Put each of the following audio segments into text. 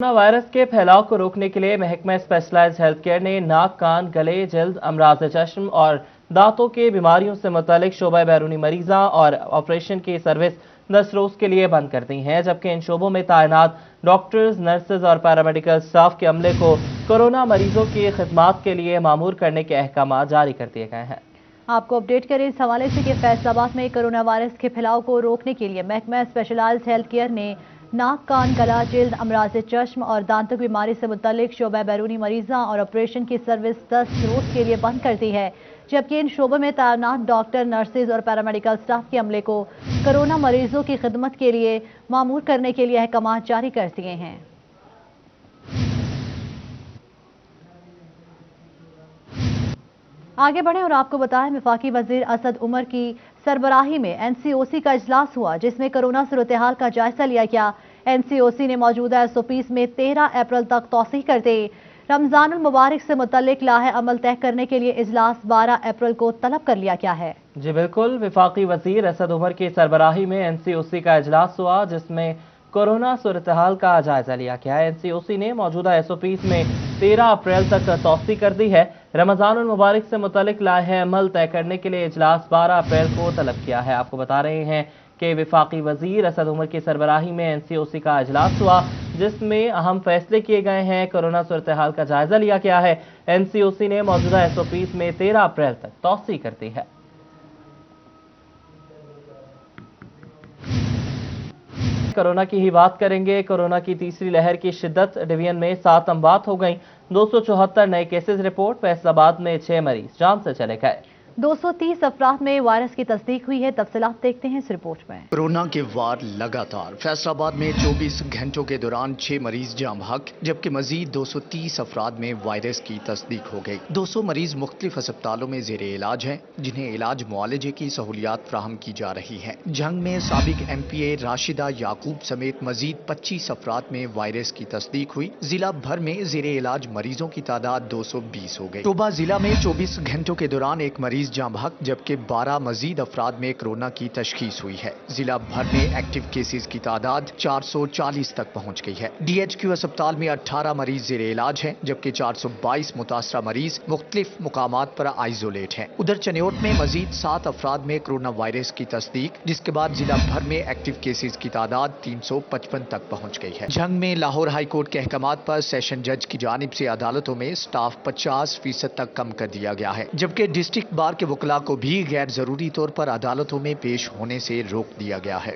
Corona virus के फैलाव को रोकने के लिए महकमा स्पेशलाइज्ड हेल्थ केयर ने नाक, कान, गले, जल्द, अमराज चश्म और दांतों के बीमारियों से मुतालिक शोबा बैरूनी मरीजा और ऑपरेशन की सर्विस 10 रोज के लिए बंद कर दी है, जबकि इन शोबों में तैनात डॉक्टर्स, नर्सेज और पैरामेडिकल स्टाफ के अमले को कोरोना मरीजों की खिदमत के लिए मामूर करने के अहकाम जारी कर दिए गए हैं। आपको अपडेट करें इस हवाले से कि फैसलाबाद में कोरोना वायरस के फैलाव को रोकने के लिए महकमा स्पेशलाइज्ड हेल्थ केयर ने नाक, कान, गला, जिल्द, अमराज चश्म और दांतों की बीमारी से मुतालिक शोबा बैरूनी मरीजा और ऑपरेशन की सर्विस 10 रोज के लिए बंद कर दी है, जबकि इन शोबों में तैनात डॉक्टर, नर्सेज और पैरामेडिकल स्टाफ के अमले को कोरोना मरीजों की खिदमत के लिए मामूर करने के लिए अहकाम जारी कर दिए हैं। आगे बढ़े और आपको बताएं, वफाकी वजीर असद उमर की सरबराही में एनसीओसी का इजलास हुआ, जिसमें कोरोना सूरत-ए-हाल का जायजा लिया गया। एनसीओसी ने मौजूदा एसओपीज में 13 अप्रैल तक तौसीह कर दी। रमजानुल मुबारक से मुतल्लिक लाहे अमल तय करने के लिए इजलास 12 अप्रैल को तलब कर लिया गया है। जी बिल्कुल, वफाकी वजीर असद उमर की सरबराही में एनसीओसी का इजलास हुआ, जिसमें कोरोना सूरत-ए-हाल का जायजा लिया गया। एनसीओसी ने मौजूदा एसओपीज में 13 अप्रैल तक तौसीह कर दी है। रमजानुल मुबारक से मुतल्लिक लाहे अमल तय करने के लिए इजलास 12 अप्रैल को तलब किया है। आपको बता रहे हैं कि वफाकी वजीर असद उमर की सरबराही में एनसीओसी का इजलास हुआ, जिसमें अहम फैसले किए गए हैं। कोरोना सूरत-ए-हाल का जायजा लिया गया है। एनसीओसी ने मौजूदा एसओपीज में 13 अप्रैल तक तौसीह कर दी है। कोरोना की ही बात करेंगे। कोरोना की तीसरी लहर की शिद्दत, डिवीजन में 7 अमवात हो गई। 274 नए केसेस रिपोर्ट। फैसलाबाद में 6 मरीज जान से चले गए। 230 अफराद में वायरस की तस्दीक हुई है। तफसीलात देखते हैं इस रिपोर्ट में। कोरोना के वार लगातार। फैसलाबाद में 24 घंटों के दौरान 6 मरीज जाम हक, जबकि मजीद 230 अफराद में वायरस की तस्दीक हो गई। 200 मरीज मुख्तलिफ अस्पतालों में जेर इलाज हैं, जिन्हें इलाज मुआलजे की सहूलियात फ्राहम की जा रही हैं। जंग में साबिक MPA राशिदा याकूब समेत मजीद 25 अफराद में वायरस की तस्दीक हुई। जिला भर में जेर इलाज मरीजों की तादाद 220 हो गई। शोबा जिला में 24 घंटों के दौरान एक मरीज जाम हक, जबकि 12 मजीद अफराद में कोरोना की तशखीस हुई है। जिला भर में एक्टिव केसेस की तादाद 440 तक पहुंच गई है। DHQ अस्पताल में 18 मरीज जेर इलाज हैं, जबकि 422 मुतासरा मरीज मुख्तलिफ मुकामात पर आइसोलेट हैं। उधर चनियोट में मजीद 7 अफराद में कोरोना वायरस की तस्दीक, जिसके बाद जिला भर में एक्टिव केसेस की तादाद 355 तक पहुंच गई है। जंग में लाहौर हाई कोर्ट के अहकामात पर सेशन जज की जानिब से अदालतों में स्टाफ 50% तक कम कर दिया गया है, जबकि डिस्ट्रिक्ट बार के वकला को भी गैर जरूरी तौर पर अदालतों में पेश होने से रोक दिया गया है।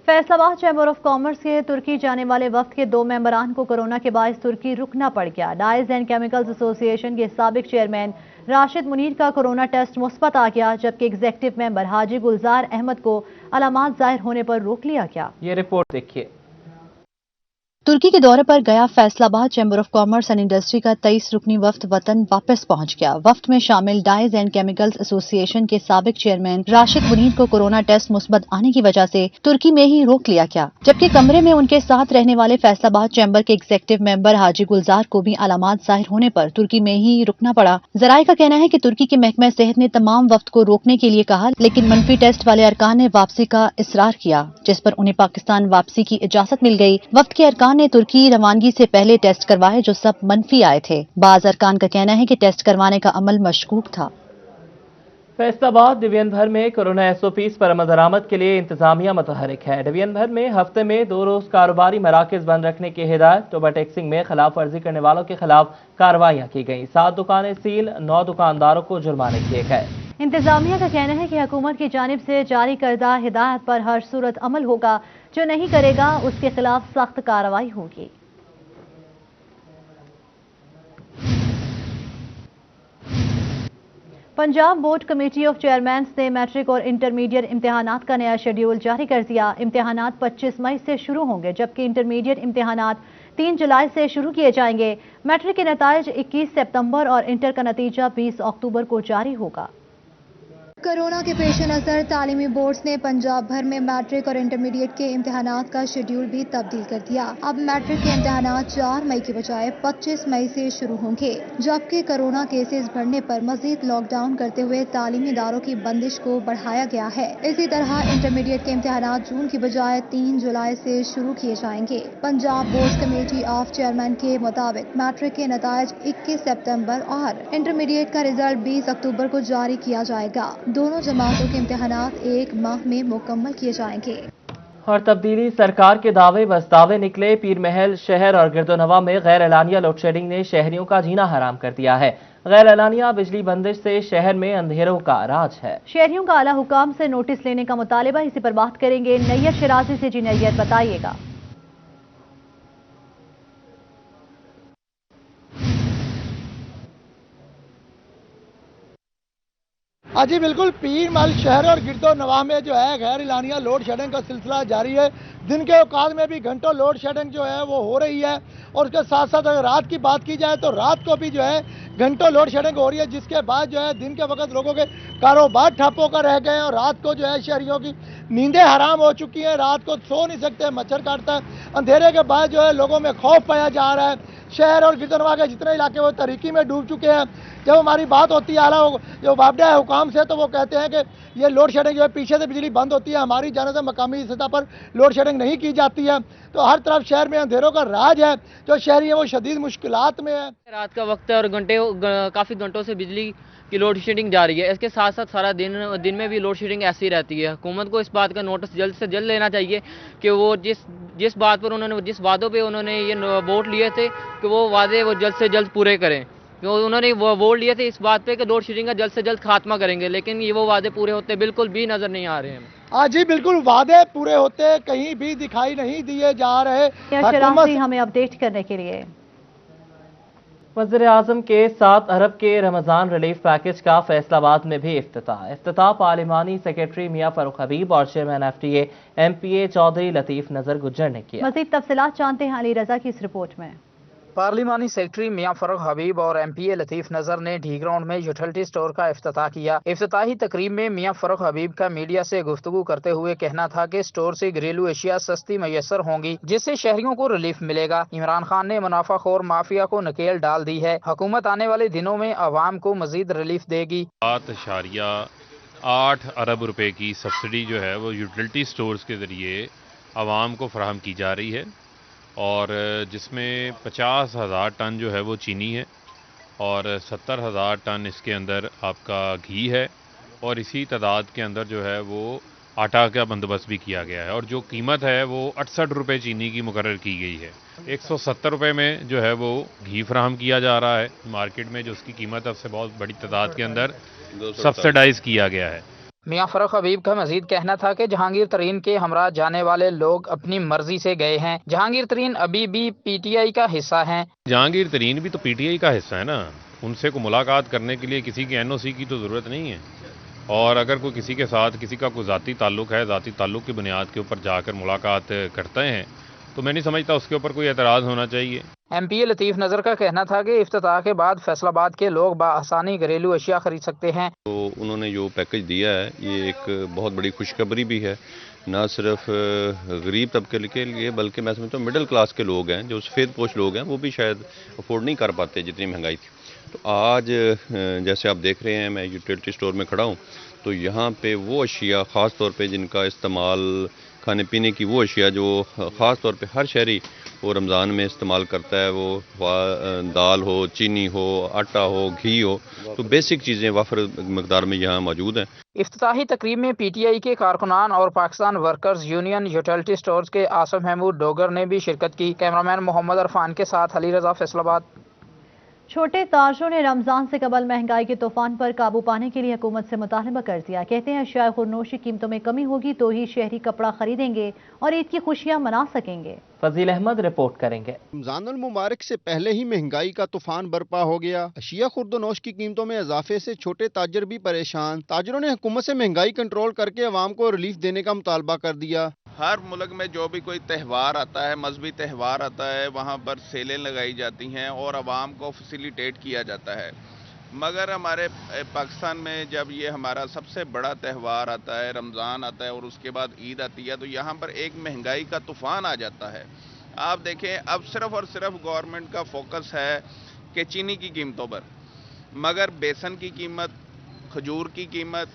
फैसलाबाद चैम्बर ऑफ कॉमर्स के तुर्की जाने वाले वफ्द के 2 मेंबरान को कोरोना के बायस तुर्की रुकना पड़ गया। डाइज एंड केमिकल्स एसोसिएशन के साबिक चेयरमैन राशिद मुनीर का कोरोना टेस्ट मुस्बत आ गया, जबकि एग्जीक्यूटिव मेंबर हाजी गुलजार अहमद को अलामात जाहिर होने पर रोक लिया गया। ये रिपोर्ट देखिए। तुर्की के दौरे पर गया Faisalabad chamber of commerce and industry का 23 रुकनी वफ्द वतन वापस पहुंच गया। वफ्द में शामिल डाइज एंड केमिकल्स एसोसिएशन के साबिक चेयरमैन राशिद मुनीर को कोरोना टेस्ट मुस्बत आने की वजह से तुर्की में ही रोक लिया गया, जबकि कमरे में उनके साथ रहने वाले फैसलाबाद चैम्बर के एग्जीक्यूटिव मेंबर हाजी गुलजार को भी अलामात जाहिर होने पर तुर्की में ही रुकना पड़ा। जराये का कहना है कि तुर्की के महकमा सेहत ने तमाम वफ्द को रोकने के लिए कहा, लेकिन मनफी टेस्ट वाले अरकान ने वापसी का इसरार किया, जिस पर उन्हें पाकिस्तान वापसी की इजाजत मिल गई। वफ्द के अरकान ने तुर्की रवानगी से पहले टेस्ट करवाए, जो सब मनफी आए थे। बाज अरकान का कहना है कि टेस्ट करवाने का अमल मशकूक था। फैसलाबाद डिवीजन भर में कोरोना एसओपीज पर अमल दरामद के लिए इंतजामिया मुतहरिक है। डिवीजन भर में हफ्ते में 2 रोज कारोबारी मराकज बंद रखने की हिदायत। ओवर टैक्सिंग में खिलाफ वर्जी करने वालों के खिलाफ कार्रवाइयां की गई। 7 दुकानें सील, 9 दुकानदारों को जुर्माने किए गए। इंतजामिया का कहना है कि हुकूमत की जानिब से जारी करदा हिदायत पर हर सूरत अमल होगा। जो नहीं करेगा उसके खिलाफ सख्त कार्रवाई होगी। Punjab board committee of chairman's ने मैट्रिक और इंटरमीडिएट इम्तिहानात का नया शेड्यूल जारी कर दिया। इम्तिहानात 25 मई से शुरू होंगे, जबकि इंटरमीडिएट इम्तिहानात 3 जुलाई से शुरू किए जाएंगे। मैट्रिक के नतीजे 21 सितंबर और इंटर का नतीजा 20 अक्टूबर को जारी होगा। کورونا کے پیش نظر تعلیمی بورڈز نے پنجاب بھر میں میٹرک اور انٹرمیڈیٹ کے امتحانات کا شیڈول بھی تبدیل کر دیا۔ اب میٹرک کے امتحانات 4 مئی کے بجائے 25 مئی سے شروع ہوں گے، جبکہ کورونا کیسز بڑھنے پر مزید لاک ڈاؤن کرتے ہوئے تعلیمی اداروں کی بندش کو بڑھایا گیا ہے۔ اسی طرح انٹرمیڈیٹ کے امتحانات جون کی بجائے 3 جولائی سے شروع کیے جائیں گے۔ Punjab boards committee of chairman کے مطابق میٹرک کے نتائج 21 سپتمبر اور انٹرمیڈیٹ کا رزلٹ 20 اکتوبر کو جاری کیا جائے گا۔ دونوں جماعتوں کے امتحانات 1 ماہ میں مکمل کیے جائیں گے۔ اور تبدیلی سرکار کے دعوے بس دعوے نکلے۔ پیر محل شہر اور گرد و نواح میں غیر اعلانیہ لوڈ شیڈنگ نے شہریوں کا جینا حرام کر دیا ہے۔ غیر اعلانیہ بجلی بندش سے شہر میں اندھیروں کا راج ہے۔ شہریوں کا اعلیٰ حکام سے نوٹس لینے کا مطالبہ، اسی پر بات کریں گے نیت شرازی سے۔ جی نیت بتائیے گا۔ ہاں جی بالکل، پیر محل شہر اور گرد و نواح میں جو ہے غیر اعلانیہ لوڈ شیڈنگ کا سلسلہ جاری ہے۔ دن کے اوقات میں بھی گھنٹوں لوڈ شیڈنگ جو ہے وہ ہو رہی ہے، اور اس کے ساتھ ساتھ اگر رات کی بات کی جائے تو رات کو بھی جو ہے گھنٹوں لوڈ شیڈنگ ہو رہی ہے، جس کے بعد جو ہے دن کے وقت لوگوں کے کاروبار ٹھپ ہو کر رہ گئے ہیں، اور رات کو جو ہے شہریوں کی نیندیں حرام ہو چکی ہیں، رات کو سو نہیں سکتے، مچھر کاٹتا ہے۔ اندھیرے کے بعد جو ہے لوگوں میں خوف پایا جا رہا ہے۔ شہر اور گرد و نواح کے جتنے علاقے وہ تاریکی میں ڈوب چکے ہیں۔ جب ہماری بات ہوتی ہے اعلیٰ جو وابڈہ حکام سے، تو وہ کہتے ہیں کہ یہ لوڈ شیڈنگ جو ہے پیچھے سے بجلی بند ہوتی ہے، ہماری جانب سے مقامی سطح پر لوڈ شیڈنگ نہیں کی جاتی ہے۔ تو ہر طرف شہر میں اندھیروں کا راج ہے، جو شہری ہیں وہ شدید مشکلات میں ہیں۔ رات کا وقت ہے اور کافی گھنٹوں سے بجلی کی لوڈ شیڈنگ جاری ہے۔ اس کے ساتھ ساتھ سارا دن میں بھی لوڈ شیڈنگ ایسی رہتی ہے۔ حکومت کو اس بات کا نوٹس جلد سے جلد لینا چاہیے کہ وہ جس وعدوں پہ انہوں نے یہ ووٹ لیے تھے کہ وہ وعدے وہ جلد سے جلد پورے کریں۔ انہوں نے ووٹ لیے تھے اس بات پہ کہ لوڈ شیڈنگ کا جلد سے جلد خاتمہ کریں گے، لیکن یہ وہ وعدے پورے ہوتے بالکل بھی نظر نہیں آ رہے ہیں۔ ہاں جی بالکل، وعدے پورے ہوتے کہیں بھی دکھائی نہیں دیے جا رہے۔ شرازی ہمیں اپڈیٹ کرنے کے لیے۔ وزیر اعظم کے 7 ارب کے رمضان ریلیف پیکج کا فیصل آباد میں بھی افتتاح پارلیمانی سیکرٹری میاں فاروق حبیب اور چیئرمین FTA MPA چودھری لطیف نظر گجر نے کیا۔ مزید تفصیلات جانتے ہیں علی رضا کی اس رپورٹ میں۔ پارلیمانی سیکرٹری میاں فاروق حبیب اور MPA لطیف نظر نے ڈھی گراؤنڈ میں یوٹیلٹی سٹور کا افتتاح کیا۔ افتتاحی تقریب میں میاں فاروق حبیب کا میڈیا سے گفتگو کرتے ہوئے کہنا تھا کہ سٹور سے گھریلو اشیاء سستی میسر ہوں گی، جس سے شہریوں کو ریلیف ملے گا۔ عمران خان نے منافع خور مافیا کو نکیل ڈال دی ہے۔ حکومت آنے والے دنوں میں عوام کو مزید ریلیف دے گی۔ 7.8 ارب روپے کی سبسڈی جو ہے وہ یوٹیلٹی سٹورز کے ذریعے عوام کو فراہم کی جا رہی ہے، اور جس میں 50,000 ٹن جو ہے وہ چینی ہے، اور 70,000 ٹن اس کے اندر آپ کا گھی ہے، اور اسی تعداد کے اندر جو ہے وہ آٹا کا بندوبست بھی کیا گیا ہے، اور جو قیمت ہے وہ 68 روپے چینی کی مقرر کی گئی ہے۔ 170 روپے میں جو ہے وہ گھی فراہم کیا جا رہا ہے مارکیٹ میں، جو اس کی قیمت اب سے بہت بڑی تعداد کے اندر سبسڈائز کیا گیا ہے۔ میاں فاروق حبیب کا مزید کہنا تھا کہ جہانگیر ترین کے ہمراہ جانے والے لوگ اپنی مرضی سے گئے ہیں۔ جہانگیر ترین ابھی بھی PTI کا حصہ ہیں۔ جہانگیر ترین بھی تو PTI کا حصہ ہے نا، ان سے کو ملاقات کرنے کے لیے کسی کی NOC کی تو ضرورت نہیں ہے، اور اگر کوئی کسی کے ساتھ کسی کا کوئی ذاتی تعلق ہے، ذاتی تعلق کی بنیاد کے اوپر جا کر ملاقات کرتے ہیں، تو میں نہیں سمجھتا اس کے اوپر کوئی اعتراض ہونا چاہیے۔ MPA لطیف نظر کا کہنا تھا کہ افتتاح کے بعد فیصل آباد کے لوگ بآسانی گھریلو اشیاء خرید سکتے ہیں۔ تو انہوں نے جو پیکج دیا ہے یہ ایک بہت بڑی خوشخبری بھی ہے، نہ صرف غریب طبقے کے لیے بلکہ میں سمجھتا ہوں مڈل کلاس کے لوگ ہیں، جو سفید پوش لوگ ہیں، وہ بھی شاید افورڈ نہیں کر پاتے جتنی مہنگائی تھی۔ تو آج جیسے آپ دیکھ رہے ہیں میں یوٹیلٹی سٹور میں کھڑا ہوں، تو یہاں پہ وہ اشیاء خاص طور پہ جن کا استعمال کھانے پینے کی وہ اشیاء جو خاص طور پہ ہر شہری وہ رمضان میں استعمال کرتا ہے، وہ دال ہو، چینی ہو، آٹا ہو، گھی ہو، تو بیسک چیزیں وافر مقدار میں یہاں موجود ہیں۔ افتتاحی تقریب میں PTI کے کارکنان اور Pakistan workers union utility stores کے آصف محمود ڈوگر نے بھی شرکت کی۔ کیمرامین محمد عرفان کے ساتھ علی رضا، فیصل آباد۔ چھوٹے تاجروں نے رمضان سے قبل مہنگائی کے طوفان پر قابو پانے کے لیے حکومت سے مطالبہ کر دیا۔ کہتے ہیں اشیاء خورنوش کی قیمتوں میں کمی ہوگی تو ہی شہری کپڑا خریدیں گے اور عید کی خوشیاں منا سکیں گے۔ فضیل احمد رپورٹ کریں گے۔ رمضان المبارک سے پہلے ہی مہنگائی کا طوفان برپا ہو گیا۔ اشیاء خورد و نوش کی قیمتوں میں اضافے سے چھوٹے تاجر بھی پریشان۔ تاجروں نے حکومت سے مہنگائی کنٹرول کر کے عوام کو ریلیف دینے کا مطالبہ کر دیا۔ ہر ملک میں جو بھی کوئی تہوار آتا ہے، مذہبی تہوار آتا ہے، وہاں پر سیلیں لگائی جاتی ہیں اور عوام کو فیسیلیٹیٹ کیا جاتا ہے۔ मगर हमारे पाकिस्तान में जब ये हमारा सबसे बड़ा त्यौहार आता है, रमज़ान आता है और उसके बाद ईद आती है, तो यहाँ पर एक महंगाई का तूफ़ान आ जाता है। आप देखें, अब सिर्फ और सिर्फ गवर्नमेंट का फोकस है कि चीनी की कीमतों पर, मगर बेसन की कीमत, खजूर की कीमत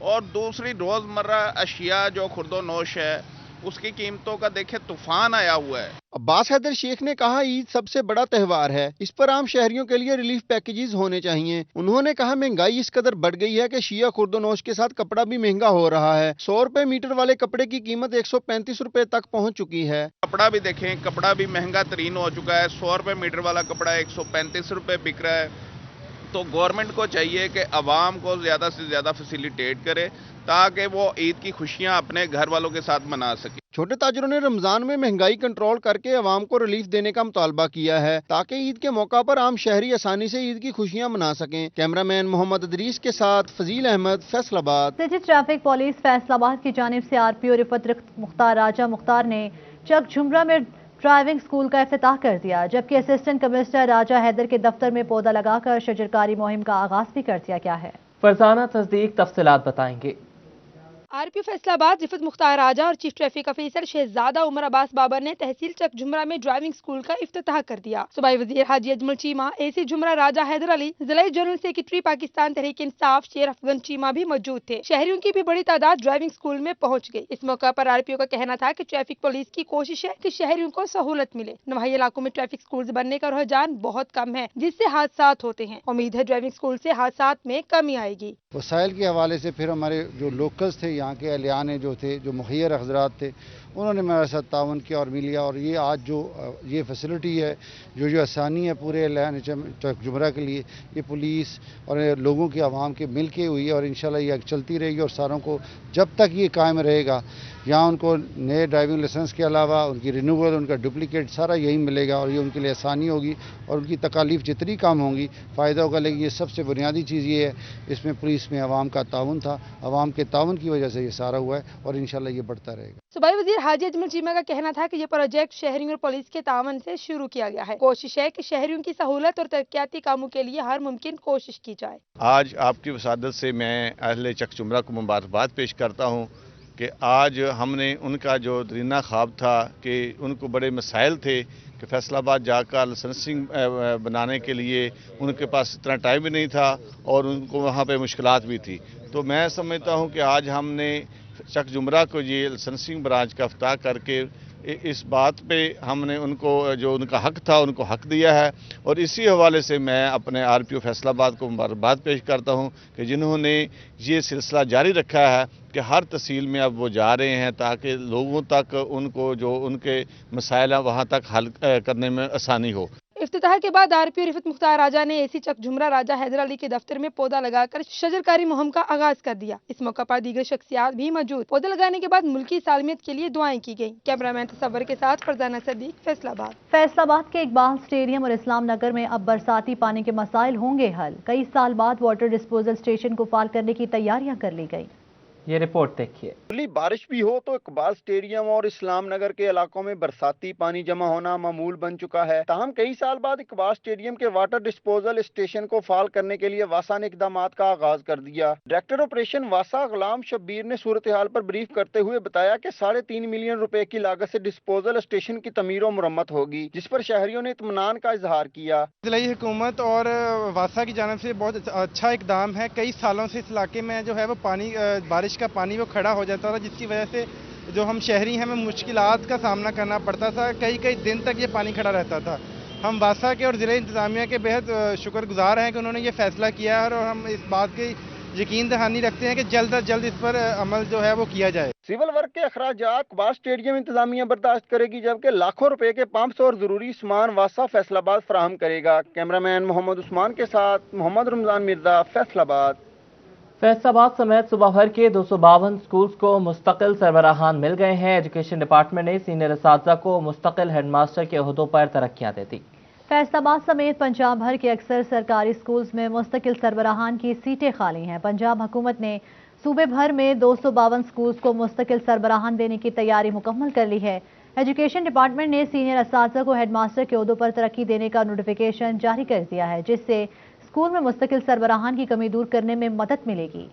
और दूसरी रोज़मर्रा अशिया जो खुर्दोनोश है उसकी कीमतों का देखे तूफान आया हुआ है। अब्बास हैदर शेख ने कहा ईद सबसे बड़ा त्यौहार है, इस पर आम शहरियों के लिए रिलीफ पैकेजेस होने चाहिए। उन्होंने कहा महंगाई इस कदर बढ़ गई है कि शिया खुर्दोनोश के साथ कपड़ा भी महंगा हो रहा है। 100 रुपए मीटर वाले कपड़े की कीमत 135 रुपए तक पहुंच चुकी है। कपड़ा भी देखें, कपड़ा भी महंगा तरीन हो चुका है। 100 रुपए मीटर वाला कपड़ा 135 रुपए बिक रहा है। तो गवर्नमेंट को चाहिए कि आवाम को ज़्यादा से ज़्यादा फैसिलिटेट करे ताकि वो ईद की खुशियां अपने घर वालों के साथ मना सके। छोटे ताजरों ने रमजान में महंगाई कंट्रोल करके आवाम को रिलीफ देने का मुतालबा किया है ताकि ईद के मौका पर आम शहरी आसानी से ईद की खुशियां मना सकें। कैमरामैन मोहम्मद अदरीस के साथ Fazeel Ahmed, Faisalabad. City traffic police Faisalabad की जानिब से आरपीओ रिफत मुख्तार राजा मुख्तार ने चक झुमरा में ड्राइविंग स्कूल का इफ्तिताह कर दिया, जबकि असिस्टेंट कमिश्नर राजा हैदर के दफ्तर में पौधा लगाकर शजरकारी मुहिम का आगाज भी कर दिया गया है। फरजाना तस्दीक तफसीलात बताएंगे। आरपीओ फैसलाबाद रिफत मुख्तार राजा और चीफ ट्रैफिक ऑफिसर शहजादा उमर अब्बास बाबर ने तहसील चक झुमरा में ड्राइविंग स्कूल का इफ्तिताह कर दिया। सूबाई वजीर हाजी अजमल चीमा, एसी झुमरा राजा हैदर अली, जिला जनरल सेक्रेटरी पाकिस्तान तहरीक इंसाफ शेर अफगन चीमा भी मौजूद थे। शहरियों की भी बड़ी तादाद ड्राइविंग स्कूल में पहुँच गई। इस मौका पर आरपीओ का कहना था कि ट्रैफिक पुलिस की कोशिश है कि शहरियों को सहूलत मिले। नवाही इलाकों में ट्रैफिक स्कूल बनने का रुझान बहुत कम है, जिससे हादसा होते हैं। उम्मीद है ड्राइविंग स्कूल से हादसा में कमी आएगी। वसाइल के हवाले से फिर हमारे जो लोकल्स थे, यहाँ के अहलियान जो थे, जो मुखियर हजरात थे, उन्होंने मेरे साथ तावन किया और मिलिया। और ये आज जो ये फैसिलिटी है, जो आसानी है पूरे चक झुमरा के लिए, ये पुलिस और लोगों की आवाम के मिल के हुई है और इंशाल्लाह ये चलती रहेगी। और सारों को जब तक ये कायम रहेगा, यहाँ उनको नए ड्राइविंग लाइसेंस के अलावा उनकी रिन्यूअल, उनका डुप्लीकेट सारा यही मिलेगा और ये उनके लिए आसानी होगी और उनकी तकालीफ जितनी कम होंगी फ़ायदा होगा। लेकिन ये सबसे बुनियादी चीज़ ये है, इसमें पुलिस में आवाम का ताउन था, आवाम के ताउन की वजह से ये सारा हुआ है और इंशाल्लाह ये बढ़ता रहेगा। सूबाई वजीर हाजी अजमल चीमा का कहना था कि ये प्रोजेक्ट शहरियों और पुलिस के तावन से शुरू किया गया है। कोशिश है कि शहरियों की सहूलत और तरक्याती कामों के लिए हर मुमकिन कोशिश की जाए। आज आपकी वसादत से मैं अहले चक झुमरा को मुबारकबाद पेश करता हूँ कि आज हमने उनका जो दरीना ख्वाब था कि उनको बड़े मसाइल थे कि फैसलाबाद जाकर लाइसेंसिंग बनाने के लिए उनके पास इतना टाइम भी नहीं था और उनको वहाँ पे मुश्किलात भी थी। तो मैं समझता हूँ कि आज हमने चक झुमरा को ये लाइसेंसिंग ब्रांच का इफ्ताह करके इस बात पे हमने उनको जो उनका हक था उनको हक दिया है। और इसी हवाले से मैं अपने आरपीओ फैसलाबाद को मुबारकबाद पेश करता हूं कि जिन्होंने ये सिलसिला जारी रखा है कि हर तहसील में अब वो जा रहे हैं ताकि लोगों तक उनको जो उनके मसाइल हैं वहाँ तक हल करने में आसानी हो। इफ्तिताह के बाद आरपीओ रिफत मुख्तार राजा ने एसी चक झुमरा राजा हैदर अली के दफ्तर में पौधा लगाकर शजरकारी मुहिम का आगाज कर दिया। इस मौका पर दीगर शख्सियात भी मौजूद। पौधे लगाने के बाद मुल्की सालमियत के लिए दुआएं की गयी। कैमरामैन तसव्वुर के साथ फरजाना सदीक, फैसलाबाद। फैसलाबाद के इकबाल स्टेडियम और इस्लाम नगर में अब बरसाती पानी के मसाइल होंगे हल। कई साल बाद वाटर डिस्पोजल स्टेशन को फाल करने की तैयारियां कर ली गयी। ये रिपोर्ट देखिए। बारिश भी हो तो इकबाल स्टेडियम और इस्लाम नगर के इलाकों में बरसाती पानी जमा होना मामूल बन चुका है। ताहम कई साल बाद इकबाल स्टेडियम के वाटर डिस्पोजल स्टेशन को फाल करने के लिए वासा ने इकदाम का आगाज कर दिया। डायरेक्टर ऑपरेशन वासा गुलाम शब्बीर ने सूरत हाल पर ब्रीफ करते हुए बताया कि 3.5 मिलियन रुपए की लागत से डिस्पोजल स्टेशन की तमीर और मुरम्मत होगी, जिस पर शहरियों ने इत्मीनान का इजहार किया। जिला हुकूमत और वासा की जानिब से बहुत अच्छा इकदाम है। कई सालों से इस इलाके में जो है वो पानी बारिश का पानी वो खड़ा हो जाता था, जिसकी वजह से जो हम शहरी हैं हमें मुश्किलात का सामना करना पड़ता था। कई दिन तक ये पानी खड़ा रहता था। हम वासा के और ज़िला इंतज़ामिया के बेहद शुक्रगुजार हैं कि उन्होंने ये फैसला किया है और हम इस बात की यकीन दहानी रखते हैं कि जल्द अज जल्द इस पर अमल जो है वो किया जाए। सिविल वर्क के अखराजात इकबाल स्टेडियम इंतजामिया बर्दाश्त करेगी, जबकि लाखों रुपए के पंप्स और जरूरी सामान वासा फैसलाबाद फराहम करेगा। कैमरामैन मोहम्मद उस्मान के साथ मोहम्मद रमजान मिर्जा, फैसलाबाद। फैसलाबाद समेत सूबा भर के 252 स्कूल्स को मुस्तकिल सरबराहान मिल गए हैं। एजुकेशन डिपार्टमेंट ने सीनियर असातिज़ा को मुस्तकिल हेडमास्टर के ओहदों पर तरक्कियां दे दी। फैसलाबाद समेत पंजाब भर के अक्सर सरकारी स्कूल्स में मुस्तकिल सरबराहान की सीटें खाली हैं। पंजाब हुकूमत ने सूबे भर में 252 स्कूल्स को मुस्तकिल सरबराहान देने की तैयारी मुकम्मल कर ली है। एजुकेशन डिपार्टमेंट ने सीनियर असातिज़ा को हेडमास्टर के ओहदों पर तरक्की देने का नोटिफिकेशन जारी कर दिया है, जिससे स्कूल में मुस्तकिल सरबराहान की कमी दूर करने में मदद मिलेगी।